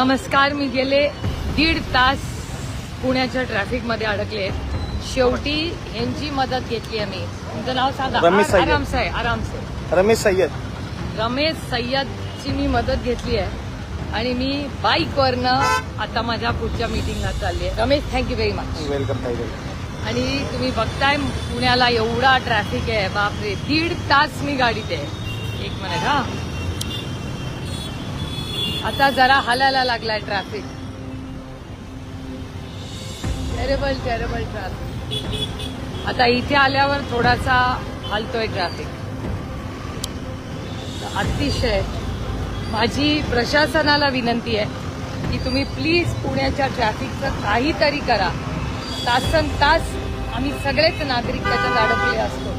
नमस्कार. मी गेले 1.5 तास पुण्याच्या ट्रॅफिकमध्ये अडकले. शेवटी यांची मदत घेतली आहे मी. तुमचं नाव सांगा. आरामसे. रमेश सय्यदची मी मदत घेतली आहे आणि मी बाईकवरनं आता माझ्या पुढच्या मीटिंगला चालली आहे. Ramesh, thank you very much. Welcome. आणि तुम्ही बघताय पुण्याला एवढा ट्रॅफिक आहे, बापरे. 1.5 तास मी गाडीत आहे. एक मिनिट हा. आता जरा हालायला लागलाय ट्रॅफिक. Terrible traffic. आता इथे आल्यावर थोडासा हलतोय ट्रॅफिक. अतिशय माझी प्रशासनाला विनंती आहे की तुम्ही प्लीज पुण्याच्या ट्रॅफिकचं काहीतरी करा. तासन तास आम्ही सगळेच नागरिक त्याच्यात अडकले असतो.